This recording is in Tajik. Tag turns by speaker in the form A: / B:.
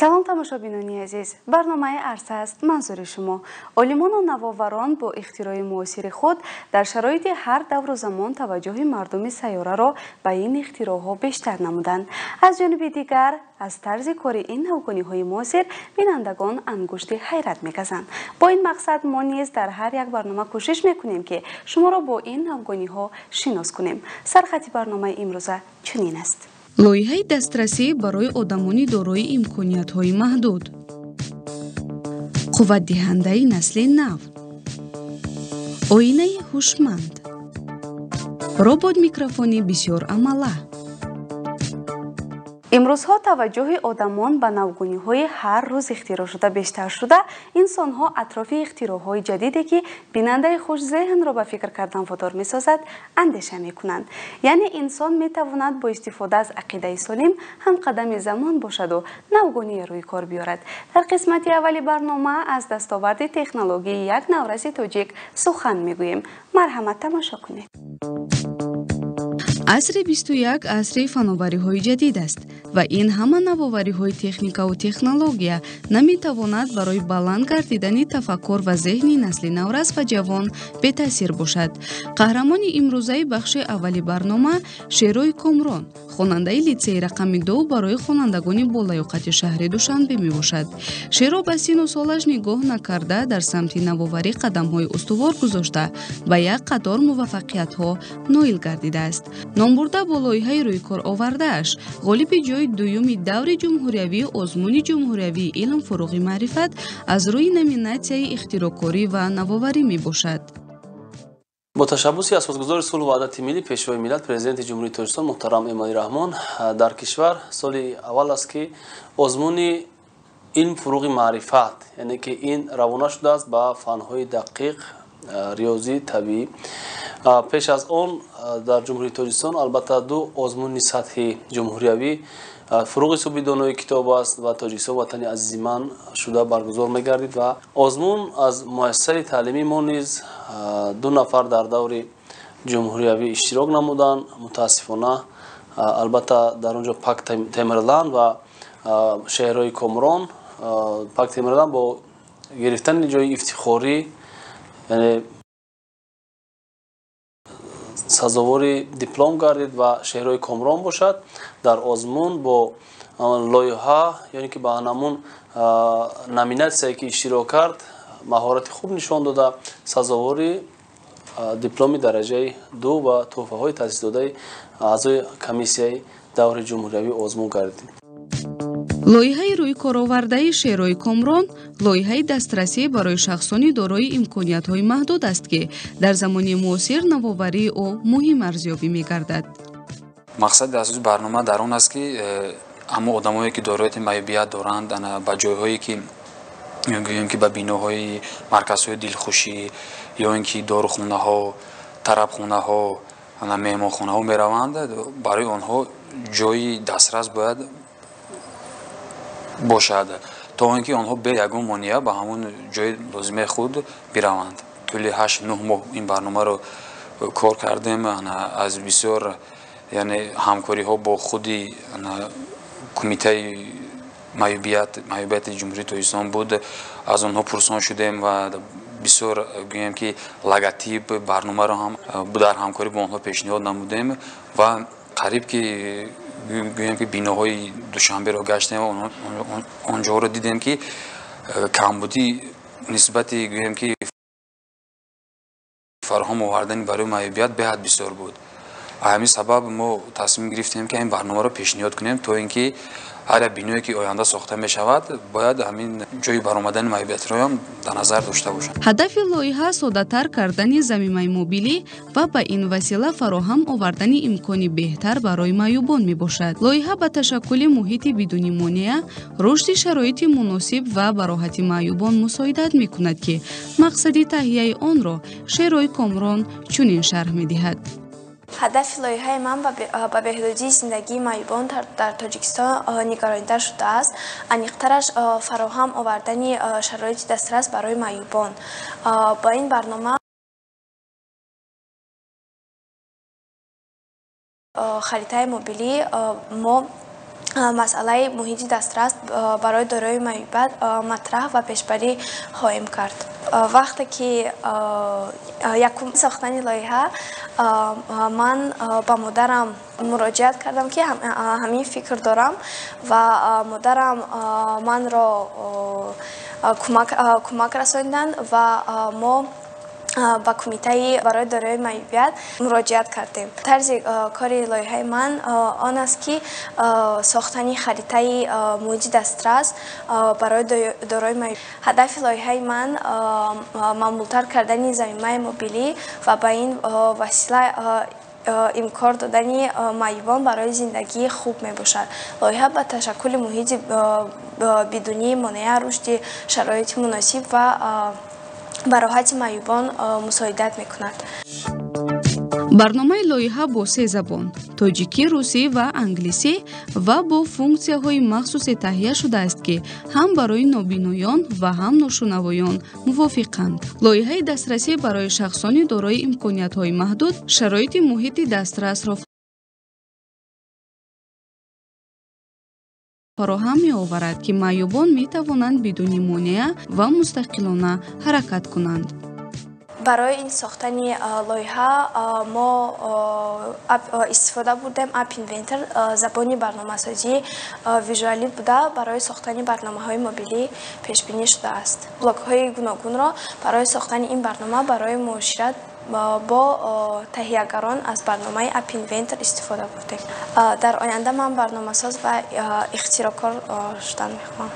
A: سلام تماشابینان عزیز، برنامه عرصه است منظور شما. عالمان و نوآوران با اختراع معاصر خود در شرایط هر دور و زمان توجه مردم سیاره را به این اختراعها بیشتر نمودند. از جانب دیگر از طرز کار این نوگانی‌های معاصر بینندگان انگشت حیرت می‌گذارند. با این مقصد ما نیز در هر یک برنامه کوشش می‌کنیم که شما را با این نوگانی‌ها شناس کنیم. سرخط برنامه امروزه چنین است:
B: لایحه دسترسی برای آدمانی دارای امکانیت‌های محدود، قوت‌دهنده نسل نو، آینه هوشمند، ربات میکروفونی بسیار عمله.
A: امروزها توجه آدمان به نوگانی‌های هر روز اختراع شده بیشتر شده. انسان‌ها اطراف اختراع‌های جدیدی که بیننده خوش ذهن را به فکر کردن وادار می‌سازد اندیشه می‌کنند. یعنی انسان می‌تواند با استفاده از عقیده سالم هم قدم زمان باشد و نوگانی روی کار بیارد. در قسمت اولی برنامه از دستاورد تکنولوژی یک نورس تاجیک سخن می‌گوییم. مرحمت تماشا کنید.
B: عصر 21 عصر فناوری‌های جدید است و این همه نوآوری‌های تکنیکا و تکنولوژیا نمی‌تواند برای بلند گردیدن تفکر و ذهن نسل نورس و جوان به تاثیر باشد. قهرمان امروزه بخش اولی برنامه شیروی کامران، خواننده لیسه رقم 2 برای خوانندگان بالیاقت شهر دوشنبه میباشد. شیرو به سن و سالش نگاه نکرده در سمت نوآوری قدم‌های استوار گذاشته و یک قطار موفقیت‌ها نایل گردیده است. نامبرده با لایحه روی کار آورده‌اش غالب جای دوم دور جمهوریوی آزمون جمهوریوی علم فروغ معرفت از روی نامیناسیون اختراعکاری و نوآوری میباشد.
C: با تشبثی اساسگذار صلح و وحدت ملی پیشوای ملت پرزیدنت جمهوری تاجیکستان محترم امانی رحمان در کشور سال اول است که آزمون علم فروغ معرفت، یعنی که این روانه شده است با فن‌های دقیق ریاضی طبیعی. پیش از آن در جمهوری تاجیکستان البته دو آزمون سطحی جمهوریوی فروغ صوبی دانای کتاب است و تاجیکستان وطن عزیز من شده برگزار می‌گردید و آزمون از مؤسسه تعلیمی ما نیز 2 نفر در دور جمهوریوی اشتراک نمودند. متاسفانه البته در اونجا پاک تیمرلند و شهرهای کامران، پاک تیمرلند با گرفتن جای افتخاری یعنی سزاوار دیپلم گردید و شهرهای کامران باشد. در آزمون با لایحه یعنی که با همون نامیناسیون که اشتراک کرد مهارت خوب نشان داده سزاوار دیپلم درجه 2 و تحفه های تاسیس داده اعضای کمیسیه دور جمهوریوی آزمون گردید.
B: لایحه روی کار آورده شیروی کامران لایحه دسترسی برای شخصانی دارای امکانیت‌های محدود است که در زمان معاصر نوآوری او مهم ارزیابی می‌گردد.
D: مقصد اساسی برنامه در آن است که اما آدمایی که دارای معیوبیت دارند به جای‌هایی که میگوییم که به بیناهای مرکزهای دلخوشی یا اینکه داروخانه‌ها، طربخانه‌ها، مهمانخانه‌ها می‌روند، برای آنها جای دسترس باید باشد تا اینکه آنها به یگان مانع به همون جای لازم خود بروند. طول 8-9 ماه این برنامه رو کار کردیم. از بسیار یعنی همکاری ها با خودی کمیته معیوبیت جمهوری تاجیکستان بود، از آنها پرسان شدیم و بسیار گویم که لگاتیپ برنامه رو هم در همکاری با آنها پیشنهاد نمودیم و قریب که گویم که بیناهای دوشنبه رو گشتیم و آنجا رو دیدیم که کمبودی نسبت گویم که فراهم آوردن برای معیوبیت بهت بسیار بود. همین سبب ما تصمیم گرفتیم که این برنامه رو پیشنهاد کنیم تا اینکه هر بینایی که آینده ساخته می شود باید همین جای برآمدن معیوبیت را هم در نظر داشته باشند.
B: هدف لایحه ساده‌تر کردن زمینه موبیلی و به این وسیله فراهم آوردن امکانی بهتر برای معیوبان می باشد. لایحه به تشکل محیط بدون مانع، رشد شرایط مناسب و به راحتی معیوبان مساعدت می کند که مقصد تهیه آن را شیروی کامران چنین شرح می دهد.
E: هدف لایحه من به بهبودی زندگی معیوبان در تاجیکستان نگرانیده شده است. عمیق‌ترش فراهم آوردن شرایط دسترس برای معیوبان. با این برنامه خریطه موبیلی ما масъалаи муҳити дастрас барои дорои маъюбият матраҳ ва пешбарӣ хоҳем кард. вақте ки якум сохтани лоиҳа ман ба модарам муроҷиат кардам ки ҳамин фикр дорам ва модарам манро кӯмак расонданд ва мо ба кумитаи барои дорои маъюбият муроҷиат кардем. тарзи кори лоиҳаи ман он аст ки сохтани харитаи муҳити дастрас барои дорои маъюбият. ҳадафи лоиҳаи ман маъмултар кардани заминаи мобилӣ ва ба ин васила имкон додани маъюбон барои зиндагии хуб мебошад. лоиҳа ба ташаккули муҳити бидунии монеа рушди шароити муносиб ва ба роҳати маъюбон мусоидат мекунад.
B: барномаи лоиҳа бо 3 забон тоҷикӣ, русӣ ва англисӣ ва бо функсияҳои махсусе таҳия шудааст ки ҳам барои нобиноён ва ҳам ношунавоён мувофиқанд. лоиҳаи дастрасӣ барои шахсони дорои имкониятҳои маҳдуд шароити муҳити дастрасро фароҳам меоварад ки маъюбон метавонанд бидуни монеа ва мустақилона ҳаракат кунанд.
E: барои ин сохтани лоиҳа мо истифода бурдем App Inventor, забони барномасозии визуалӣ буда барои сохтани барномаҳои мобилӣ пешбинӣ шудааст. блокҳои гуногунро барои сохтани ин барнома барои муошират бо таҳиягарон аз барномаи App Inventor истифода бурдем. дар оянда ман барномасоз ва ихтироъкор шудан мехоҳам.